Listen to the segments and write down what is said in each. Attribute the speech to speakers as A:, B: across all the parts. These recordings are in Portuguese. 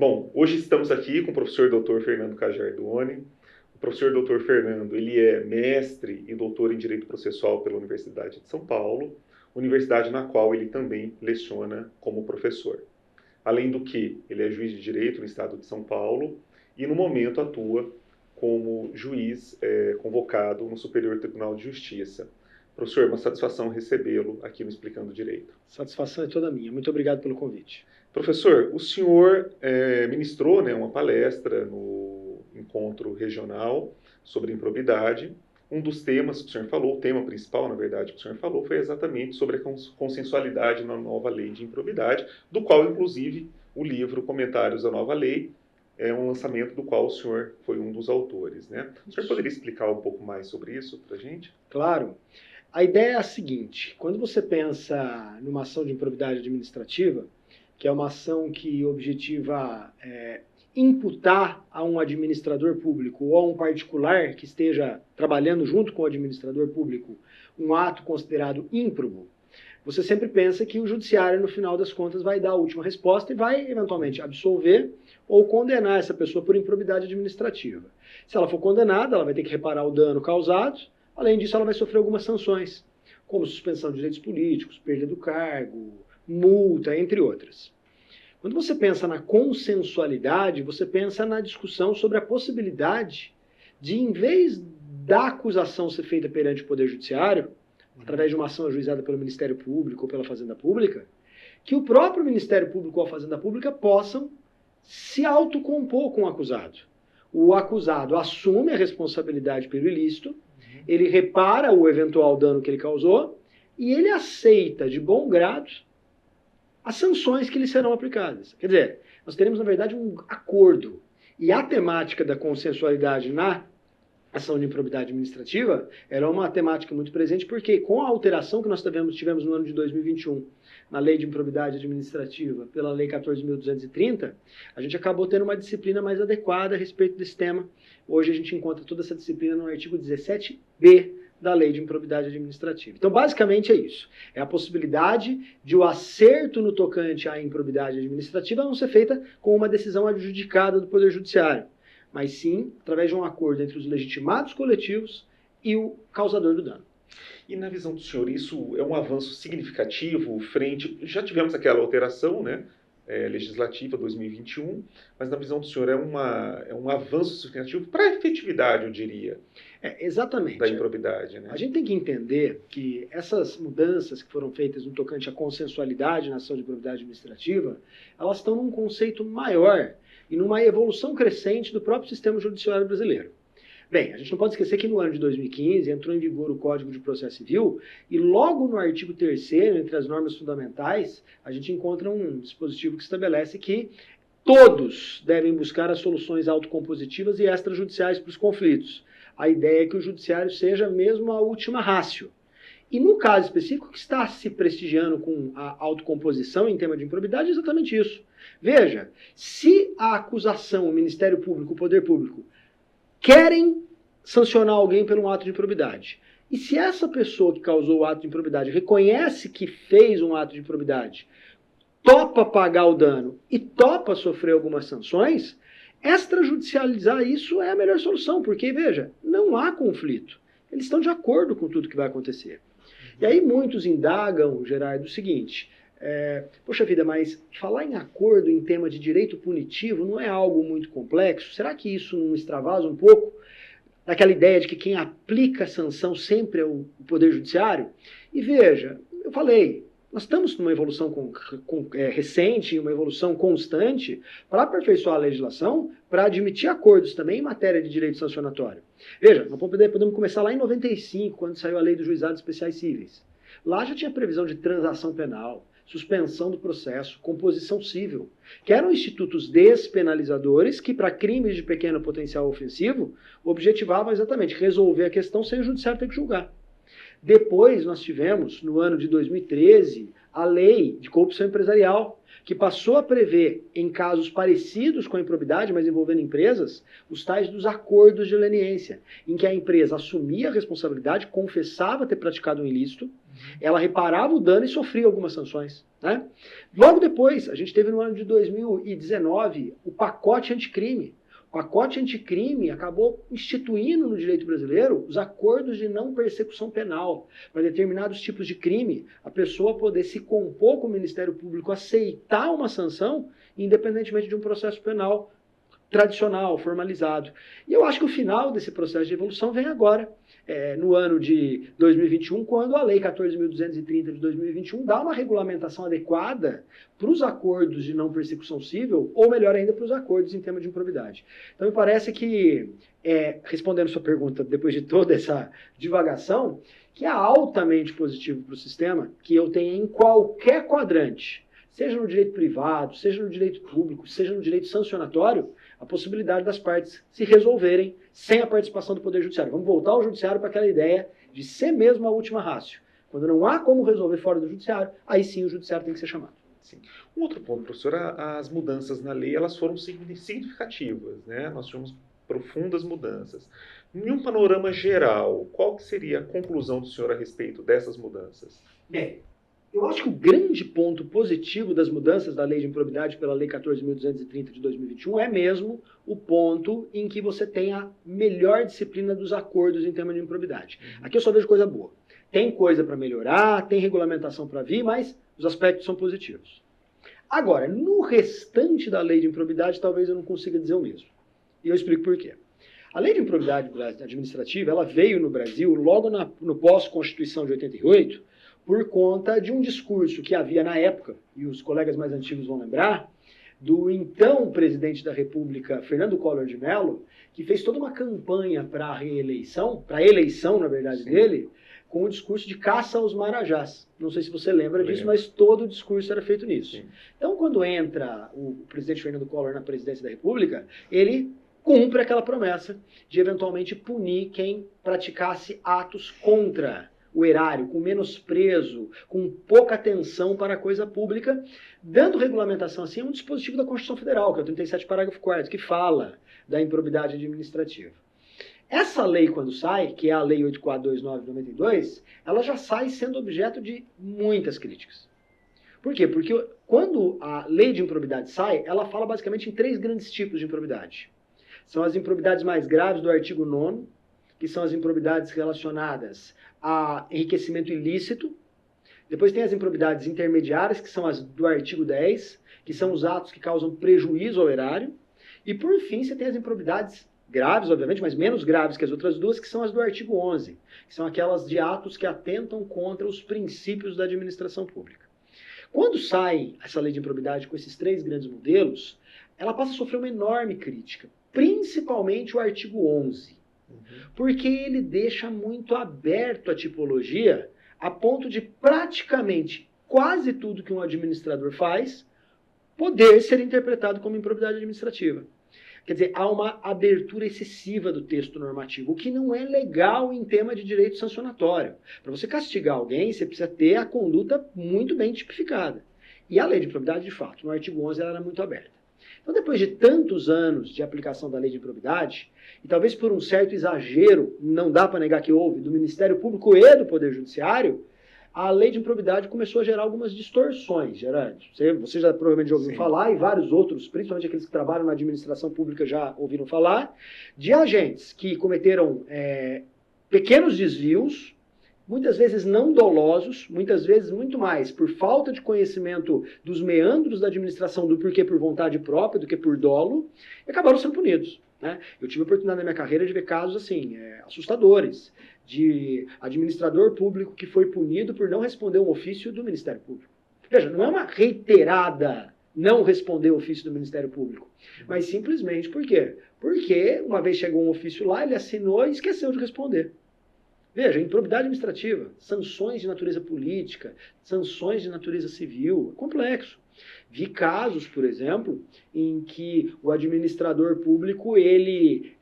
A: Bom, hoje estamos aqui com o professor Dr. Fernando Cajardoni. O professor Dr. Fernando, ele é mestre e doutor em Direito Processual pela Universidade de São Paulo, universidade na qual ele também leciona como professor. Além do que, ele é juiz de direito no estado de São Paulo e, no momento, atua como juiz convocado no Superior Tribunal de Justiça. Professor, uma satisfação recebê-lo aqui no Explicando Direito.
B: Satisfação é toda minha. Muito obrigado pelo convite.
A: Professor, o senhor ministrou uma palestra no encontro regional sobre improbidade. Um dos temas que o senhor falou, o tema principal, na verdade, que o senhor falou, foi exatamente sobre a consensualidade na nova lei de improbidade, do qual, inclusive, o livro Comentários à Nova Lei é um lançamento do qual o senhor foi um dos autores, né? O senhor poderia explicar um pouco mais sobre isso para a gente?
B: Claro. A ideia é a seguinte: quando você pensa numa ação de improbidade administrativa, que é uma ação que objetiva imputar a um administrador público ou a um particular que esteja trabalhando junto com o administrador público um ato considerado ímprobo, você sempre pensa que o judiciário, no final das contas, vai dar a última resposta e vai, eventualmente, absolver ou condenar essa pessoa por improbidade administrativa. Se ela for condenada, ela vai ter que reparar o dano causado. Além disso, ela vai sofrer algumas sanções, como suspensão de direitos políticos, perda do cargo, multa, entre outras. Quando você pensa na consensualidade, você pensa na discussão sobre a possibilidade de, em vez da acusação ser feita perante o Poder Judiciário, através de uma ação ajuizada pelo Ministério Público ou pela Fazenda Pública, que o próprio Ministério Público ou a Fazenda Pública possam se autocompor com o acusado. O acusado assume a responsabilidade pelo ilícito, ele repara o eventual dano que ele causou e ele aceita de bom grado as sanções que lhe serão aplicadas. Quer dizer, nós teremos, na verdade, um acordo. E a temática da consensualidade na ação de improbidade administrativa era uma temática muito presente, porque com a alteração que nós tivemos no ano de 2021 na Lei de Improbidade Administrativa, pela Lei 14.230, a gente acabou tendo uma disciplina mais adequada a respeito desse tema. Hoje a gente encontra toda essa disciplina no artigo 17b da Lei de Improbidade Administrativa. Então, basicamente é isso. É a possibilidade de o acerto no tocante à improbidade administrativa não ser feita com uma decisão adjudicada do Poder Judiciário, mas sim através de um acordo entre os legitimados coletivos e o causador do dano.
A: E na visão do senhor, isso é um avanço significativo frente... Já tivemos aquela alteração, legislativa 2021, mas na visão do senhor é um avanço significativo para a efetividade, eu diria,
B: exatamente,
A: da improbidade.
B: A gente tem que entender que essas mudanças que foram feitas no tocante à consensualidade na ação de improbidade administrativa, elas estão num conceito maior e numa evolução crescente do próprio sistema judiciário brasileiro. Bem, a gente não pode esquecer que no ano de 2015 entrou em vigor o Código de Processo Civil e logo no artigo 3º, entre as normas fundamentais, a gente encontra um dispositivo que estabelece que todos devem buscar as soluções autocompositivas e extrajudiciais para os conflitos. A ideia é que o judiciário seja mesmo a última ratio. E no caso específico, que está se prestigiando com a autocomposição em tema de improbidade, é exatamente isso. Veja, se a acusação, o Ministério Público, o Poder Público, querem sancionar alguém por um ato de improbidade, e se essa pessoa que causou o ato de improbidade reconhece que fez um ato de improbidade, topa pagar o dano e topa sofrer algumas sanções, extrajudicializar isso é a melhor solução, porque, veja, não há conflito. Eles estão de acordo com tudo que vai acontecer. E aí muitos indagam, Gerardo, o seguinte: poxa vida, mas falar em acordo em tema de direito punitivo não é algo muito complexo? Será que isso não extravasa um pouco daquela ideia de que quem aplica a sanção sempre é o Poder Judiciário? E veja, eu falei, nós estamos numa evolução recente, uma evolução constante para aperfeiçoar a legislação, para admitir acordos também em matéria de direito sancionatório. Veja, nós podemos começar lá em 95, quando saiu a Lei dos Juizados Especiais Cíveis. Lá já tinha previsão de transação penal, suspensão do processo, composição civil, que eram institutos despenalizadores que, para crimes de pequeno potencial ofensivo, objetivavam exatamente resolver a questão sem o judiciário ter que julgar. Depois nós tivemos, no ano de 2013, a lei de corrupção empresarial, que passou a prever, em casos parecidos com a improbidade, mas envolvendo empresas, os tais dos acordos de leniência, em que a empresa assumia a responsabilidade, confessava ter praticado um ilícito, ela reparava o dano e sofria algumas sanções. Né? Logo depois, a gente teve no ano de 2019 o pacote anticrime. O pacote anticrime acabou instituindo no direito brasileiro os acordos de não persecução penal. Para determinados tipos de crime, a pessoa poder se compor com o Ministério Público, aceitar uma sanção, independentemente de um processo penal tradicional, formalizado. E eu acho que o final desse processo de evolução vem agora, no ano de 2021, quando a Lei 14.230 de 2021 dá uma regulamentação adequada para os acordos de não persecução civil, ou melhor ainda, para os acordos em tema de improbidade. Então, me parece que, respondendo sua pergunta, depois de toda essa divagação, que é altamente positivo para o sistema, que eu tenha em qualquer quadrante, seja no direito privado, seja no direito público, seja no direito sancionatório, a possibilidade das partes se resolverem sem a participação do Poder Judiciário. Vamos voltar ao Judiciário para aquela ideia de ser mesmo a última rácio. Quando não há como resolver fora do Judiciário, aí sim o Judiciário tem que ser chamado.
A: Sim. Um outro ponto, professor, as mudanças na lei elas foram significativas, né? Nós tivemos profundas mudanças. Em um panorama geral, qual que seria a conclusão do senhor a respeito dessas mudanças?
B: Bem, eu acho que o grande ponto positivo das mudanças da lei de improbidade pela Lei 14.230 de 2021 é mesmo o ponto em que você tem a melhor disciplina dos acordos em tema de improbidade. Aqui eu só vejo coisa boa. Tem coisa para melhorar, tem regulamentação para vir, mas os aspectos são positivos. Agora, no restante da lei de improbidade, talvez eu não consiga dizer o mesmo. E eu explico por quê. A lei de improbidade administrativa, ela veio no Brasil logo no pós-Constituição de 88, por conta de um discurso que havia na época, e os colegas mais antigos vão lembrar, do então presidente da República, Fernando Collor de Mello, que fez toda uma campanha para a reeleição, para a eleição, na verdade, Sim. dele, com o discurso de caça aos marajás. Não sei se você lembra disso, mas todo o discurso era feito nisso. Sim. Então, quando entra o presidente Fernando Collor na presidência da República, ele cumpre aquela promessa de eventualmente punir quem praticasse atos contra o erário, com menosprezo, com pouca atenção para a coisa pública, dando regulamentação assim a um dispositivo da Constituição Federal, que é o 37, parágrafo 4º, que fala da improbidade administrativa. Essa lei, quando sai, que é a Lei 8429 de 92, ela já sai sendo objeto de muitas críticas. Por quê? Porque quando a lei de improbidade sai, ela fala basicamente em 3 grandes tipos de improbidade. São as improbidades mais graves do artigo 9º, que são as improbidades relacionadas a enriquecimento ilícito. Depois tem as improbidades intermediárias, que são as do artigo 10, que são os atos que causam prejuízo ao erário. E, por fim, você tem as improbidades graves, obviamente, mas menos graves que as outras duas, que são as do artigo 11, que são aquelas de atos que atentam contra os princípios da administração pública. Quando sai essa lei de improbidade com esses 3 grandes modelos, ela passa a sofrer uma enorme crítica, principalmente o artigo 11. Porque ele deixa muito aberto a tipologia a ponto de praticamente quase tudo que um administrador faz poder ser interpretado como improbidade administrativa. Quer dizer, há uma abertura excessiva do texto normativo, o que não é legal em tema de direito sancionatório. Para você castigar alguém, você precisa ter a conduta muito bem tipificada. E a lei de improbidade, de fato, no artigo 11, ela era muito aberta. Então, depois de tantos anos de aplicação da lei de improbidade, e talvez por um certo exagero, não dá para negar que houve, do Ministério Público e do Poder Judiciário, a lei de improbidade começou a gerar algumas distorções. Você já provavelmente já ouviu falar, e vários outros, principalmente aqueles que trabalham na administração pública, já ouviram falar, de agentes que cometeram pequenos desvios, muitas vezes não dolosos, muitas vezes muito mais por falta de conhecimento dos meandros da administração, do porquê por vontade própria, do que por dolo, e acabaram sendo punidos. Né? Eu tive a oportunidade na minha carreira de ver casos assim, assustadores, de administrador público que foi punido por não responder um ofício do Ministério Público. Veja, não é uma reiterada não responder o ofício do Ministério Público, mas simplesmente por quê? Porque uma vez chegou um ofício lá, ele assinou e esqueceu de responder. Veja, improbidade administrativa, sanções de natureza política, sanções de natureza civil, é complexo. Vi casos, por exemplo, em que o administrador público ele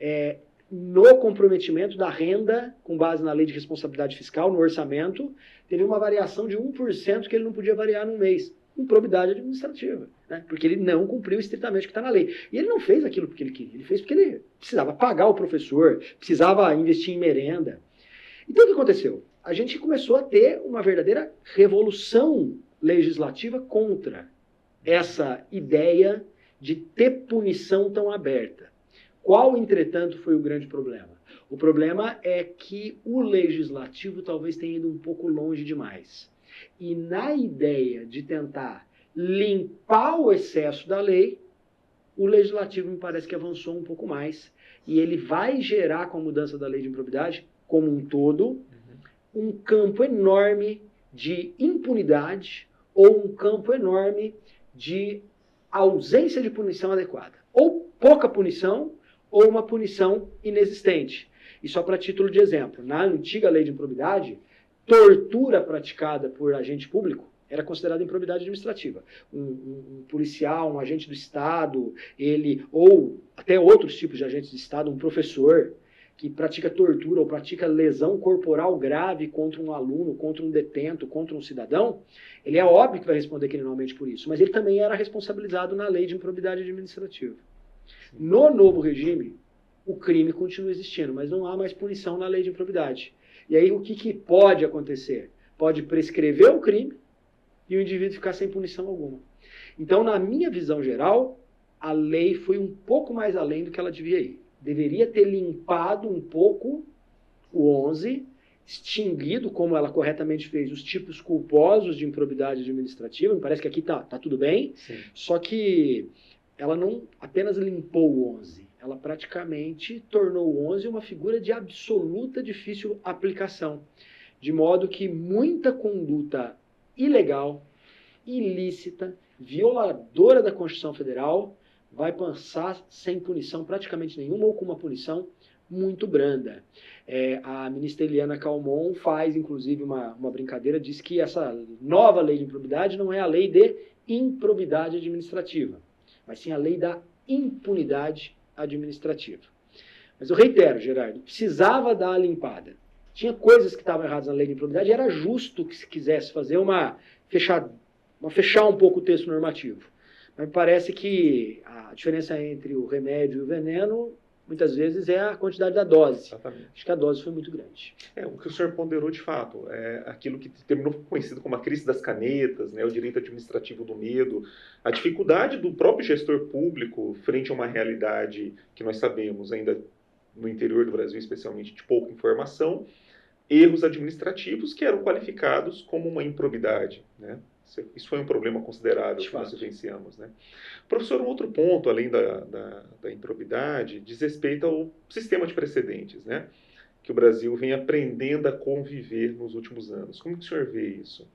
B: no comprometimento da renda, com base na lei de responsabilidade fiscal, no orçamento, teve uma variação de 1% que ele não podia variar num mês. Improbidade administrativa, né? Porque ele não cumpriu estritamente o que está na lei. E ele não fez aquilo porque ele queria, ele fez porque ele precisava pagar o professor, precisava investir em merenda. Então o que aconteceu? A gente começou a ter uma verdadeira revolução legislativa contra essa ideia de ter punição tão aberta. Qual, entretanto, foi o grande problema? O problema é que o legislativo talvez tenha ido um pouco longe demais. E na ideia de tentar limpar o excesso da lei, o legislativo me parece que avançou um pouco mais. E ele vai gerar, com a mudança da lei de improbidade, como um todo, um campo enorme de impunidade ou um campo enorme de ausência de punição adequada. Ou pouca punição, ou uma punição inexistente. E só para título de exemplo, na antiga lei de improbidade, tortura praticada por agente público era considerada improbidade administrativa. Um policial, um agente do Estado, ele, ou até outros tipos de agentes de Estado, um professor que pratica tortura ou pratica lesão corporal grave contra um aluno, contra um detento, contra um cidadão, ele é óbvio que vai responder criminalmente por isso, mas ele também era responsabilizado na lei de improbidade administrativa. No novo regime, o crime continua existindo, mas não há mais punição na lei de improbidade. E aí o que pode acontecer? Pode prescrever o crime e o indivíduo ficar sem punição alguma. Então, na minha visão geral, a lei foi um pouco mais além do que ela devia ir. Deveria ter limpado um pouco o 11, extinguido, como ela corretamente fez, os tipos culposos de improbidade administrativa. Me parece que aqui tá tudo bem. Sim. Só que ela não apenas limpou o 11, ela praticamente tornou o 11 uma figura de absoluta difícil aplicação. De modo que muita conduta ilegal, ilícita, violadora da Constituição Federal, vai passar sem punição praticamente nenhuma ou com uma punição muito branda. A ministra Eliana Calmon faz, inclusive, uma brincadeira, diz que essa nova lei de improbidade não é a lei de improbidade administrativa, mas sim a lei da impunidade administrativa. Mas eu reitero, Gerardo, precisava dar a limpada. Tinha coisas que estavam erradas na lei de improbidade e era justo que se quisesse fazer fechar um pouco o texto normativo. Mas me parece que a diferença entre o remédio e o veneno, muitas vezes, é a quantidade da dose.
A: Exatamente.
B: Acho que a dose foi muito grande.
A: O que o senhor ponderou, de fato, é aquilo que terminou conhecido como a crise das canetas, né, o direito administrativo do medo, a dificuldade do próprio gestor público frente a uma realidade que nós sabemos ainda no interior do Brasil, especialmente de pouca informação, erros administrativos que eram qualificados como uma improbidade, né? Isso foi um problema considerável que nós vivenciamos, né? Professor, um outro ponto, além da improbidade, diz respeito ao sistema de precedentes, né? Que o Brasil vem aprendendo a conviver nos últimos anos. Como que o senhor vê isso?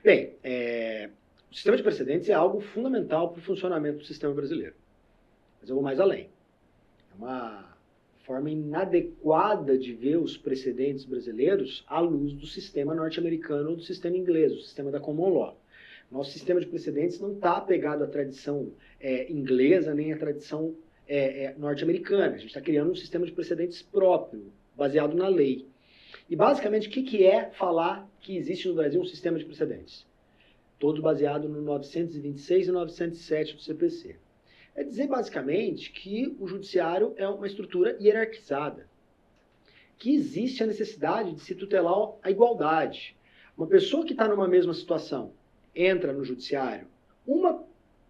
B: Bem, o sistema de precedentes é algo fundamental para o funcionamento do sistema brasileiro. Mas eu vou mais além. É uma forma inadequada de ver os precedentes brasileiros à luz do sistema norte-americano ou do sistema inglês, o sistema da common law. Nosso sistema de precedentes não está apegado à tradição inglesa nem à tradição norte-americana. A gente está criando um sistema de precedentes próprio, baseado na lei. E basicamente, o que é falar que existe no Brasil um sistema de precedentes? Todo baseado no 926 e 907 do CPC. É dizer, basicamente, que o judiciário é uma estrutura hierarquizada, que existe a necessidade de se tutelar a igualdade. Uma pessoa que está numa mesma situação entra no judiciário, uma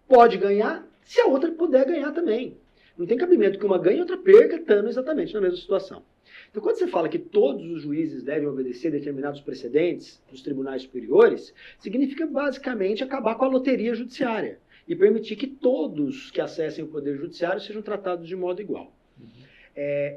B: pode ganhar se a outra puder ganhar também. Não tem cabimento que uma ganhe e outra perca, estando exatamente na mesma situação. Então, quando você fala que todos os juízes devem obedecer determinados precedentes dos tribunais superiores, significa basicamente acabar com a loteria judiciária e permitir que todos que acessem o poder judiciário sejam tratados de modo igual.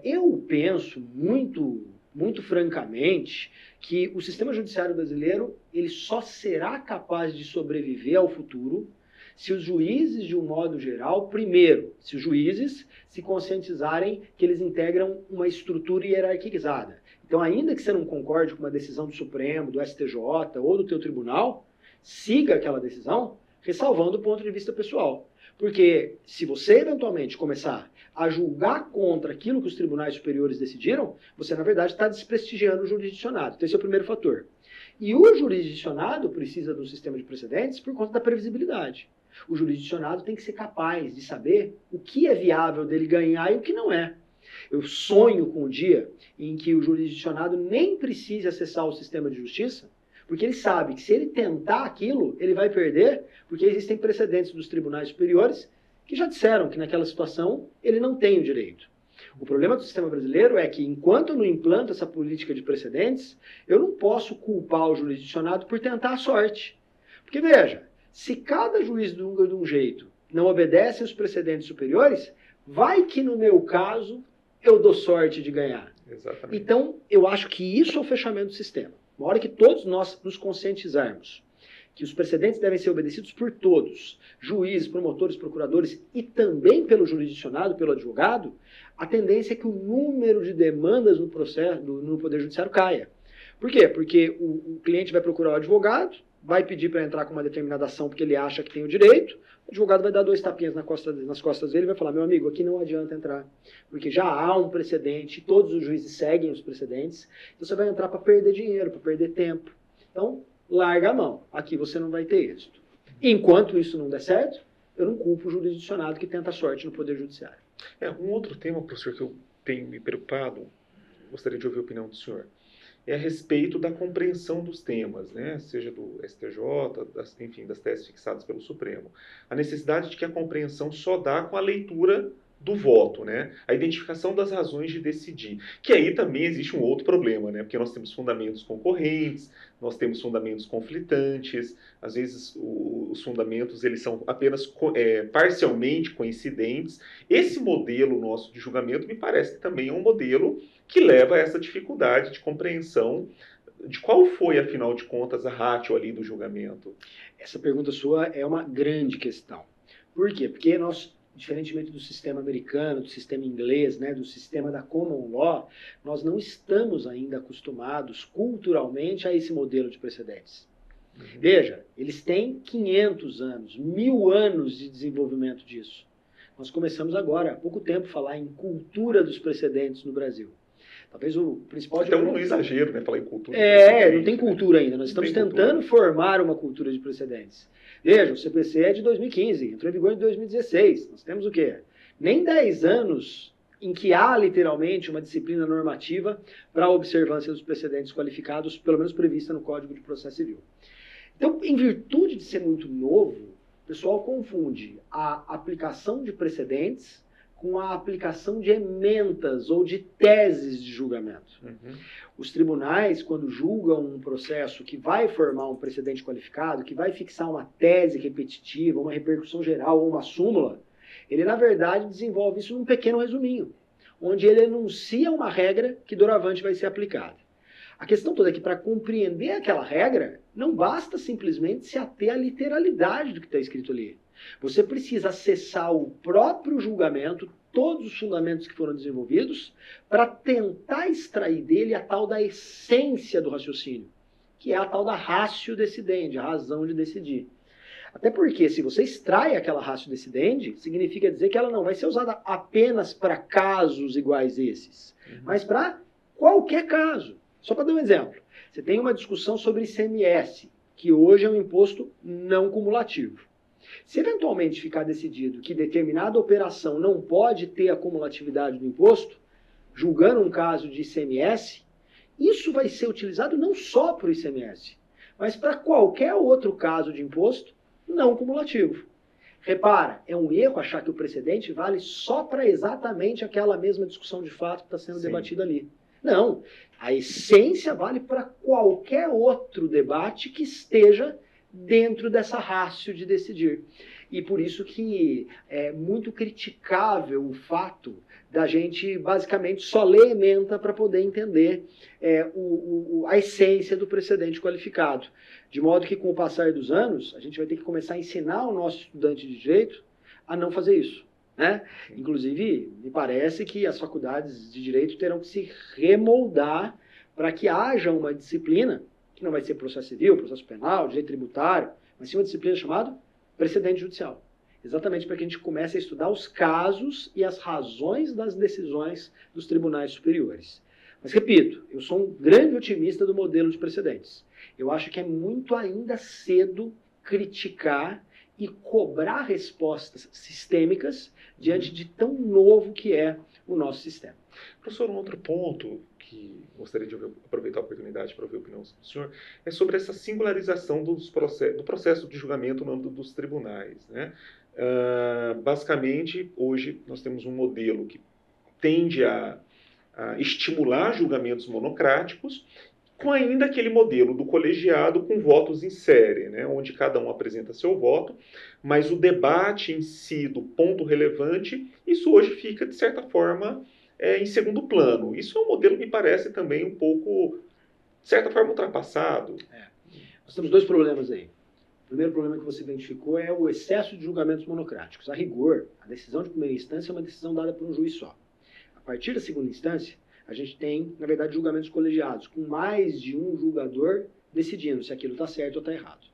B: Eu penso muito francamente que o sistema judiciário brasileiro ele só será capaz de sobreviver ao futuro se os juízes, de um modo geral, primeiro, se os juízes se conscientizarem que eles integram uma estrutura hierarquizada. Então, ainda que você não concorde com uma decisão do Supremo, do STJ ou do teu tribunal, siga aquela decisão, ressalvando o ponto de vista pessoal. Porque se você eventualmente começar a julgar contra aquilo que os tribunais superiores decidiram, você na verdade está desprestigiando o jurisdicionado. Então esse é o primeiro fator. E o jurisdicionado precisa do sistema de precedentes por conta da previsibilidade. O jurisdicionado tem que ser capaz de saber o que é viável dele ganhar e o que não é. Eu sonho com o dia em que o jurisdicionado nem precise acessar o sistema de justiça, porque ele sabe que se ele tentar aquilo, ele vai perder, porque existem precedentes dos tribunais superiores que já disseram que naquela situação ele não tem o direito. O problema do sistema brasileiro é que, enquanto eu não implanto essa política de precedentes, eu não posso culpar o jurisdicionado por tentar a sorte. Porque, veja, se cada juiz julga de um jeito não obedece aos precedentes superiores, vai que no meu caso eu dou sorte de ganhar.
A: Exatamente.
B: Então, eu acho que isso é o fechamento do sistema. Uma hora que todos nós nos conscientizarmos que os precedentes devem ser obedecidos por todos, juízes, promotores, procuradores e também pelo jurisdicionado, pelo advogado, a tendência é que o número de demandas no processo, no Poder Judiciário caia. Por quê? Porque o cliente vai procurar o advogado, vai pedir para entrar com uma determinada ação porque ele acha que tem o direito, o advogado vai dar 2 tapinhas nas costas dele e vai falar, meu amigo, aqui não adianta entrar, porque já há um precedente, todos os juízes seguem os precedentes, então você vai entrar para perder dinheiro, para perder tempo. Então, larga a mão, aqui você não vai ter êxito. Enquanto isso não der certo, eu não culpo o jurisdicionado que tenta a sorte no Poder Judiciário.
A: Um outro tema, professor, que eu tenho me preocupado, gostaria de ouvir a opinião do senhor, é a respeito da compreensão dos temas, né? Seja do STJ, enfim, das teses fixadas pelo Supremo. A necessidade de que a compreensão só dá com a leitura do voto, né? A identificação das razões de decidir. Que aí também existe um outro problema, né? Porque nós temos fundamentos concorrentes, nós temos fundamentos conflitantes, às vezes os fundamentos eles são apenas parcialmente coincidentes. Esse modelo nosso de julgamento me parece que também é um modelo que leva a essa dificuldade de compreensão de qual foi, afinal de contas, a ratio ali do julgamento.
B: Essa pergunta sua é uma grande questão. Por quê? Porque nós, diferentemente do sistema americano, do sistema inglês, né, do sistema da common law, nós não estamos ainda acostumados culturalmente a esse modelo de precedentes. Veja, eles têm 500 anos, 1000 anos de desenvolvimento disso. Nós começamos agora, há pouco tempo, a falar em cultura dos precedentes no Brasil. Talvez o principal...
A: Então não é exagero, né, falar em cultura.
B: Não tem cultura ainda. Nós estamos tentando formar uma cultura de precedentes. Veja, o CPC é de 2015, entrou em vigor em 2016. Nós temos o quê? Nem 10 anos em que há literalmente uma disciplina normativa para a observância dos precedentes qualificados, pelo menos prevista no Código de Processo Civil. Então, em virtude de ser muito novo, o pessoal confunde a aplicação de precedentes com a aplicação de ementas ou de teses de julgamento. Os tribunais, quando julgam um processo que vai formar um precedente qualificado, que vai fixar uma tese repetitiva, uma repercussão geral ou uma súmula, ele, na verdade, desenvolve isso num pequeno resuminho, onde ele enuncia uma regra que doravante vai ser aplicada. A questão toda é que, para compreender aquela regra, não basta simplesmente se ater à literalidade do que está escrito ali. Você precisa acessar o próprio julgamento, todos os fundamentos que foram desenvolvidos, para tentar extrair dele a tal da essência do raciocínio, que é a tal da ratio decidendi, a razão de decidir. Até porque, se você extrai aquela ratio decidendi, significa dizer que ela não vai ser usada apenas para casos iguais a esses, mas para qualquer caso. Só para dar um exemplo, você tem uma discussão sobre ICMS, que hoje é um imposto não cumulativo. Se eventualmente ficar decidido que determinada operação não pode ter a cumulatividade do imposto, julgando um caso de ICMS, isso vai ser utilizado não só para o ICMS, mas para qualquer outro caso de imposto não cumulativo. Repara, é um erro achar que o precedente vale só para exatamente aquela mesma discussão de fato que está sendo debatida ali. Não, a essência vale para qualquer outro debate que esteja dentro dessa ratio de decidir. E por isso que é muito criticável o fato da gente basicamente só ler ementa para poder entender a essência do precedente qualificado. De modo que com o passar dos anos, a gente vai ter que começar a ensinar o nosso estudante de direito a não fazer isso. Né? Inclusive, me parece que as faculdades de direito terão que se remoldar para que haja uma disciplina, que não vai ser processo civil, processo penal, direito tributário, mas sim uma disciplina chamada precedente judicial. exatamente para que a gente comece a estudar os casos e as razões das decisões dos tribunais superiores. Mas, repito, eu sou um grande otimista do modelo de precedentes. Eu acho que é muito ainda cedo criticar e cobrar respostas sistêmicas diante de tão novo que é o nosso sistema.
A: Professor, um outro ponto que gostaria de aproveitar a oportunidade para ouvir a opinião do senhor é sobre essa singularização do processo de julgamento no âmbito dos tribunais, né? Basicamente, hoje nós temos um modelo que tende a estimular julgamentos monocráticos, com ainda aquele modelo do colegiado com votos em série, né, onde cada um apresenta seu voto, mas o debate em si do ponto relevante, isso hoje fica, de certa forma, em segundo plano. Isso é um modelo que me parece também um pouco, de certa forma, ultrapassado.
B: Nós temos dois problemas aí. O primeiro problema que você identificou é o excesso de julgamentos monocráticos. A rigor, a decisão de primeira instância é uma decisão dada por um juiz só. A partir da segunda instância, a gente tem, na verdade, julgamentos colegiados, com mais de um julgador decidindo se aquilo está certo ou está errado.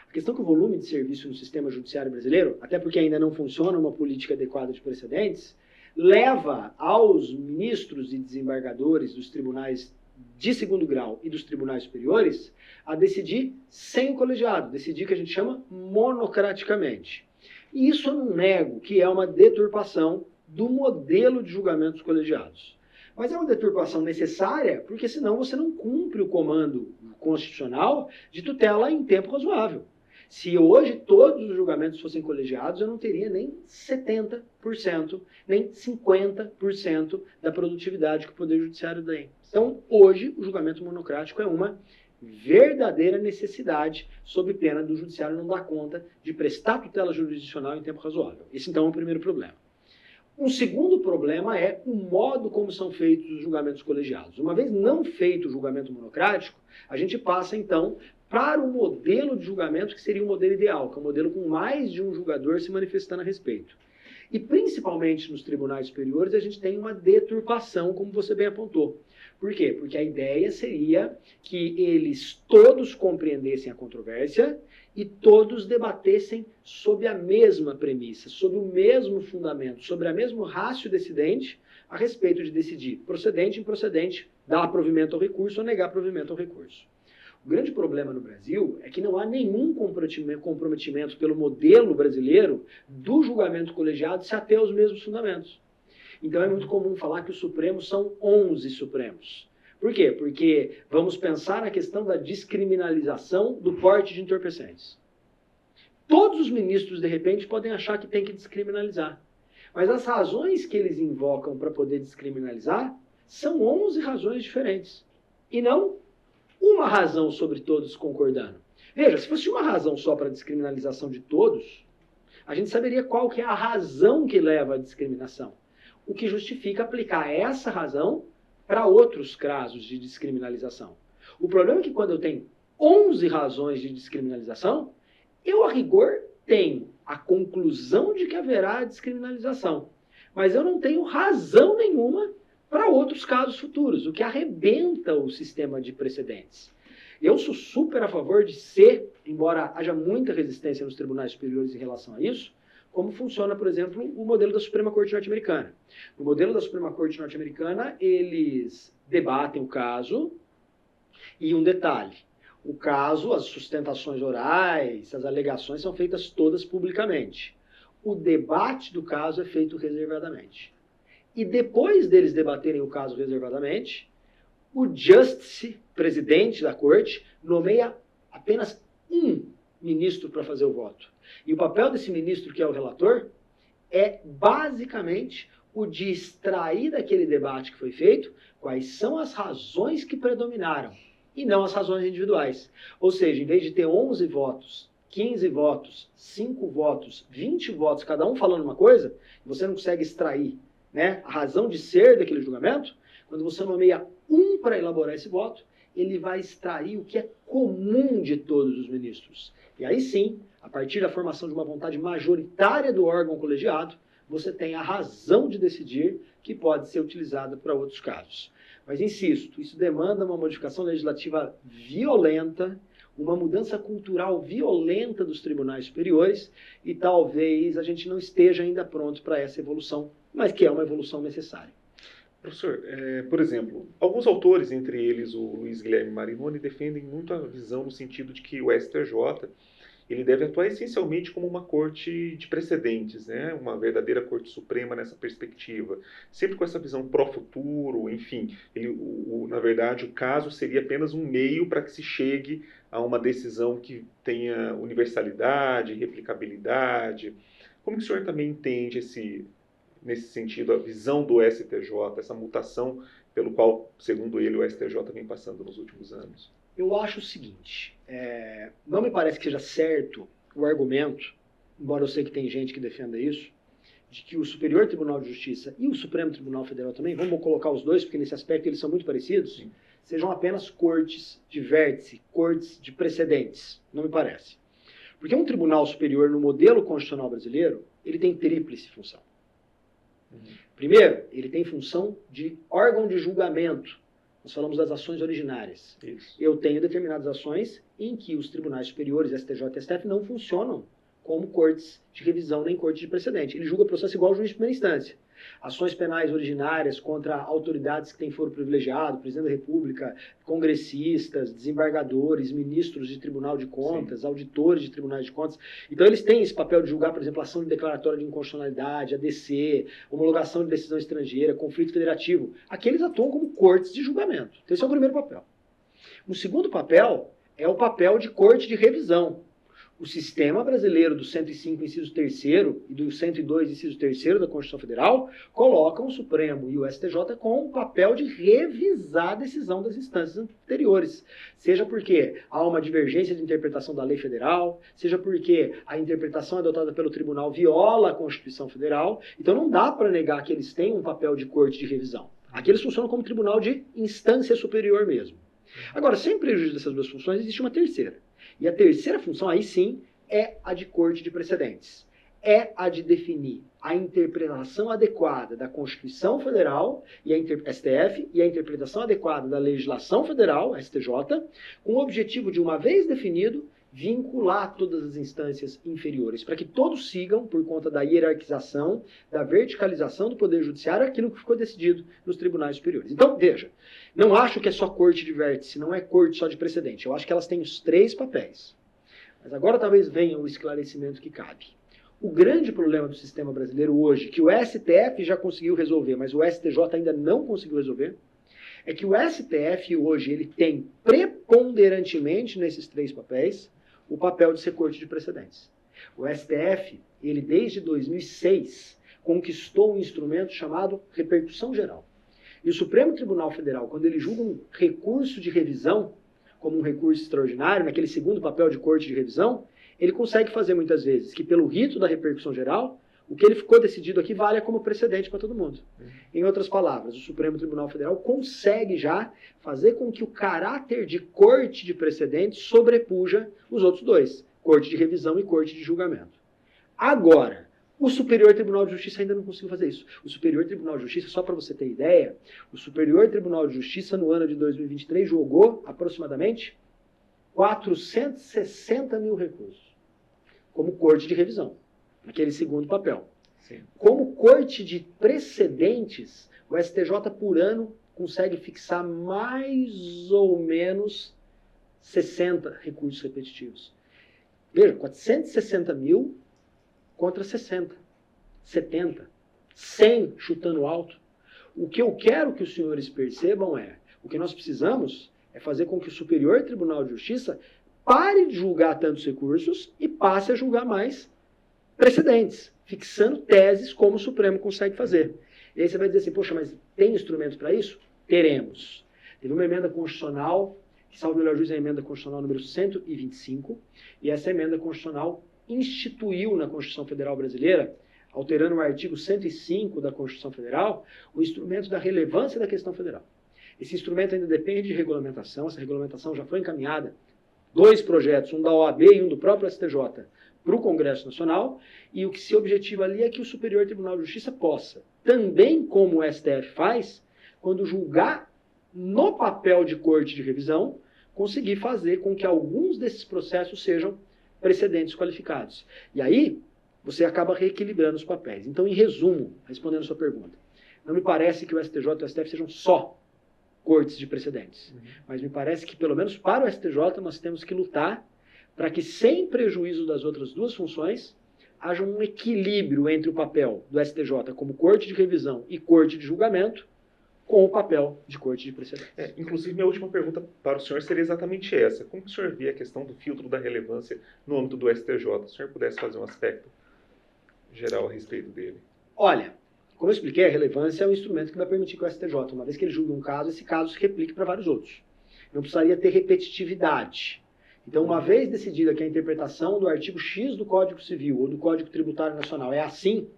B: A questão é que o volume de serviço no sistema judiciário brasileiro, até porque ainda não funciona uma política adequada de precedentes, leva aos ministros e desembargadores dos tribunais de segundo grau e dos tribunais superiores a decidir sem o colegiado, decidir que a gente chama monocraticamente. E isso eu não nego que é uma deturpação do modelo de julgamentos colegiados. Mas é uma deturpação necessária, porque senão você não cumpre o comando constitucional de tutela em tempo razoável. Se hoje todos os julgamentos fossem colegiados, eu não teria nem 70%, nem 50% da produtividade que o Poder Judiciário tem. Então, hoje, o julgamento monocrático é uma verdadeira necessidade, sob pena do Judiciário não dar conta de prestar tutela jurisdicional em tempo razoável. Esse, então, é o primeiro problema. Um segundo problema é o modo como são feitos os julgamentos colegiados. Uma vez não feito o julgamento monocrático, a gente passa, então, para o modelo de julgamento que seria o modelo ideal, que é um modelo com mais de um julgador se manifestando a respeito. E, principalmente nos tribunais superiores, a gente tem uma deturpação, como você bem apontou. Por quê? Porque a ideia seria que eles todos compreendessem a controvérsia e todos debatessem sob a mesma premissa, sob o mesmo fundamento, sobre a mesmo rácio decidente a respeito de decidir procedente, improcedente, dar provimento ao recurso ou negar provimento ao recurso. O grande problema no Brasil é que não há nenhum comprometimento pelo modelo brasileiro do julgamento colegiado se ater aos mesmos fundamentos. Então é muito comum falar que os Supremos são 11 Supremos. Por quê? Porque vamos pensar na questão da descriminalização do porte de entorpecentes. Todos os ministros, de repente, podem achar que tem que descriminalizar. Mas as razões que eles invocam para poder descriminalizar são 11 razões diferentes. E não uma razão sobre todos concordando. Veja, se fosse uma razão só para a descriminalização de todos, a gente saberia qual que é a razão que leva à discriminação. O que justifica aplicar essa razão para outros casos de descriminalização. O problema é que quando eu tenho 11 razões de descriminalização, eu, a rigor, tenho a conclusão de que haverá descriminalização. Mas eu não tenho razão nenhuma para outros casos futuros, o que arrebenta o sistema de precedentes. Eu sou super a favor de ser, embora haja muita resistência nos tribunais superiores em relação a isso, como funciona, por exemplo, o modelo da Suprema Corte norte-americana. No modelo da Suprema Corte norte-americana, eles debatem o caso e um detalhe. O caso, as sustentações orais, as alegações são feitas todas publicamente. O debate do caso é feito reservadamente. E depois deles debaterem o caso reservadamente, o Justice, presidente da corte, nomeia apenas um ministro para fazer o voto. E o papel desse ministro, que é o relator, é basicamente o de extrair daquele debate que foi feito quais são as razões que predominaram, e não as razões individuais. Ou seja, em vez de ter 11 votos, 15 votos, 5 votos, 20 votos, cada um falando uma coisa, você não consegue extrair, né, a razão de ser daquele julgamento, quando você nomeia um para elaborar esse voto, ele vai extrair o que é comum de todos os ministros. E aí sim, a partir da formação de uma vontade majoritária do órgão colegiado, você tem a razão de decidir que pode ser utilizada para outros casos. Mas insisto, isso demanda uma modificação legislativa violenta, uma mudança cultural violenta dos tribunais superiores e talvez a gente não esteja ainda pronto para essa evolução, mas que é uma evolução necessária.
A: Professor, por exemplo, alguns autores, entre eles o Luiz Guilherme Marinoni, defendem muito a visão no sentido de que o STJ ele deve atuar essencialmente como uma corte de precedentes, né? Uma verdadeira corte suprema nessa perspectiva, sempre com essa visão pró-futuro, enfim, na verdade o caso seria apenas um meio para que se chegue a uma decisão que tenha universalidade, replicabilidade. Como que o senhor também entende nesse sentido, a visão do STJ, essa mutação pelo qual, segundo ele, o STJ vem passando nos últimos anos?
B: Eu acho o seguinte, não me parece que seja certo o argumento, embora eu sei que tem gente que defenda isso, de que o Superior Tribunal de Justiça e o Supremo Tribunal Federal também, vamos colocar os dois, porque nesse aspecto eles são muito parecidos, sim, sejam apenas cortes de vértice, cortes de precedentes. Não me parece. Porque um tribunal superior no modelo constitucional brasileiro, ele tem tríplice função. Primeiro, ele tem função de órgão de julgamento. Nós falamos das ações originárias.
A: Isso.
B: Eu tenho determinadas ações em que os tribunais superiores, STJ e STF, não funcionam como cortes de revisão nem cortes de precedente. Ele julga processo igual ao juiz de primeira instância. Ações penais originárias contra autoridades que têm foro privilegiado, presidente da República, congressistas, desembargadores, ministros de Tribunal de Contas, sim, auditores de tribunais de contas. Então eles têm esse papel de julgar, por exemplo, ação de declaratória de inconstitucionalidade, ADC, homologação de decisão estrangeira, conflito federativo. Aqui eles atuam como cortes de julgamento. Então esse é o primeiro papel. O segundo papel é o papel de corte de revisão. O sistema brasileiro do 105, inciso 3º, e do 102, inciso 3º da Constituição Federal, colocam o Supremo e o STJ com o papel de revisar a decisão das instâncias anteriores. Seja porque há uma divergência de interpretação da lei federal, seja porque a interpretação adotada pelo tribunal viola a Constituição Federal. Então não dá para negar que eles têm um papel de corte de revisão. Aqui eles funcionam como tribunal de instância superior mesmo. Agora, sem prejuízo dessas duas funções, existe uma terceira. E a terceira função, aí sim, é a de corte de precedentes. É a de definir a interpretação adequada da Constituição Federal, STF, e a interpretação adequada da legislação federal, STJ, com o objetivo de, uma vez definido, vincular todas as instâncias inferiores, para que todos sigam, por conta da hierarquização, da verticalização do Poder Judiciário, aquilo que ficou decidido nos tribunais superiores. Então, veja, não acho que é só corte de vértice, não é corte só de precedente. Eu acho que elas têm os três papéis. Mas agora talvez venha o esclarecimento que cabe. O grande problema do sistema brasileiro hoje, que o STF já conseguiu resolver, mas o STJ ainda não conseguiu resolver, é que o STF hoje ele tem preponderantemente nesses três papéis o papel de ser corte de precedentes. O STF, ele desde 2006, conquistou um instrumento chamado repercussão geral. E o Supremo Tribunal Federal, quando ele julga um recurso de revisão, como um recurso extraordinário, naquele segundo papel de corte de revisão, ele consegue fazer muitas vezes que, pelo rito da repercussão geral, o que ele ficou decidido aqui vale como precedente para todo mundo. Em outras palavras, o Supremo Tribunal Federal consegue já fazer com que o caráter de corte de precedente sobrepuja os outros dois, corte de revisão e corte de julgamento. Agora, o Superior Tribunal de Justiça ainda não conseguiu fazer isso. O Superior Tribunal de Justiça, só para você ter ideia, o Superior Tribunal de Justiça no ano de 2023 julgou aproximadamente 460 mil recursos como corte de revisão, naquele segundo papel.
A: Sim.
B: Como corte de precedentes, o STJ por ano consegue fixar mais ou menos 60 recursos repetitivos. Veja, 460 mil contra 60, 70, 100 chutando alto. O que eu quero que os senhores percebam o que nós precisamos é fazer com que o Superior Tribunal de Justiça pare de julgar tantos recursos e passe a julgar mais precedentes, fixando teses como o Supremo consegue fazer. E aí você vai dizer assim, poxa, mas tem instrumento para isso? Teremos. Teve uma emenda constitucional, que salvo o melhor juízo é a emenda constitucional número 125, e essa emenda constitucional instituiu na Constituição Federal Brasileira, alterando o artigo 105 da Constituição Federal, o instrumento da relevância da questão federal. Esse instrumento ainda depende de regulamentação, essa regulamentação já foi encaminhada, 2 projetos, um da OAB e um do próprio STJ, para o Congresso Nacional, e o que se objetiva ali é que o Superior Tribunal de Justiça possa, também como o STF faz, quando julgar no papel de corte de revisão, conseguir fazer com que alguns desses processos sejam precedentes qualificados. E aí, você acaba reequilibrando os papéis. Então, em resumo, respondendo a sua pergunta, não me parece que o STJ e o STF sejam só cortes de precedentes. Mas me parece que, pelo menos para o STJ, nós temos que lutar para que, sem prejuízo das outras duas funções, haja um equilíbrio entre o papel do STJ como corte de revisão e corte de julgamento com o papel de corte de precedentes.
A: Inclusive, minha última pergunta para o senhor seria exatamente essa. Como que o senhor vê a questão do filtro da relevância no âmbito do STJ? Se o senhor pudesse fazer um aspecto geral a respeito dele.
B: Olha, como eu expliquei, a relevância é um instrumento que vai permitir que o STJ, uma vez que ele julgue um caso, esse caso se replique para vários outros. Não precisaria ter repetitividade. Então, uma vez decidida que a interpretação do artigo X do Código Civil ou do Código Tributário Nacional é assim,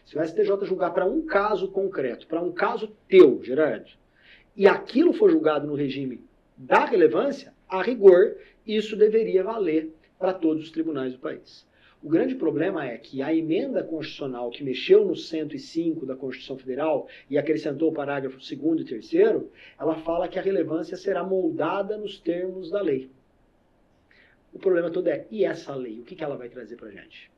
B: se o STJ julgar para um caso concreto, para um caso teu, Gerardo, e aquilo for julgado no regime da relevância, a rigor, isso deveria valer para todos os tribunais do país. O grande problema é que a emenda constitucional que mexeu no 105 da Constituição Federal e acrescentou o parágrafo 2º e 3º, ela fala que a relevância será moldada nos termos da lei. O problema todo é, e essa lei, o que ela vai trazer para a gente?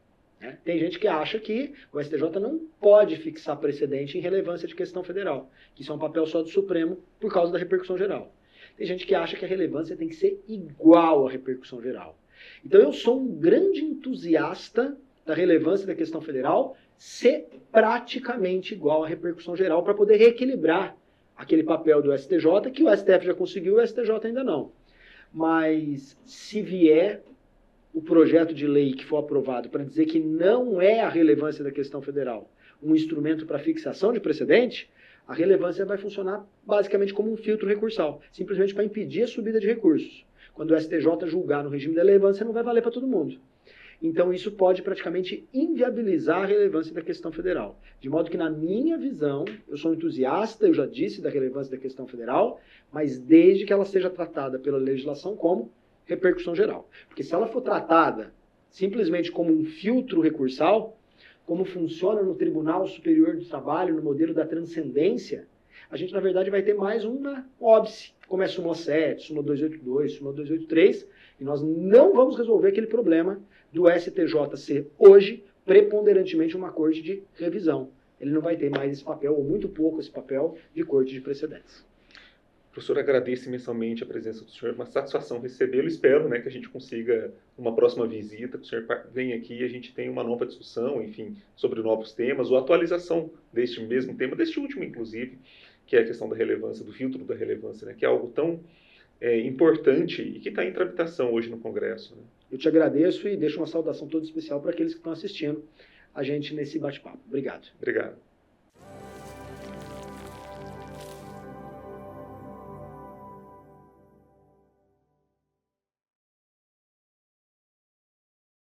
B: Tem gente que acha que o STJ não pode fixar precedente em relevância de questão federal, que isso é um papel só do Supremo por causa da repercussão geral. Tem gente que acha que a relevância tem que ser igual à repercussão geral. Então eu sou um grande entusiasta da relevância da questão federal ser praticamente igual à repercussão geral para poder reequilibrar aquele papel do STJ que o STF já conseguiu e o STJ ainda não. Mas se vier o projeto de lei que for aprovado para dizer que não é a relevância da questão federal um instrumento para fixação de precedente, a relevância vai funcionar basicamente como um filtro recursal, simplesmente para impedir a subida de recursos. Quando o STJ julgar no regime da relevância, não vai valer para todo mundo. Então isso pode praticamente inviabilizar a relevância da questão federal. De modo que, na minha visão, eu sou entusiasta, eu já disse, da relevância da questão federal, mas desde que ela seja tratada pela legislação como repercussão geral. Porque se ela for tratada simplesmente como um filtro recursal, como funciona no Tribunal Superior do Trabalho, no modelo da transcendência, a gente, na verdade, vai ter mais uma óbice, como é súmula 7, súmula 282, súmula 283, e nós não vamos resolver aquele problema do STJ ser, hoje, preponderantemente uma corte de revisão. Ele não vai ter mais esse papel, ou muito pouco esse papel, de corte de precedentes.
A: Professor, agradeço imensamente a presença do senhor, uma satisfação recebê-lo. Espero, que a gente consiga, numa próxima visita, que o senhor venha aqui e a gente tenha uma nova discussão, enfim, sobre novos temas, ou atualização deste mesmo tema, deste último, inclusive, que é a questão da relevância, do filtro da relevância, que é algo tão importante e que está em tramitação hoje no Congresso.
B: Eu te agradeço e deixo uma saudação toda especial para aqueles que estão assistindo a gente nesse bate-papo. Obrigado.
A: Obrigado.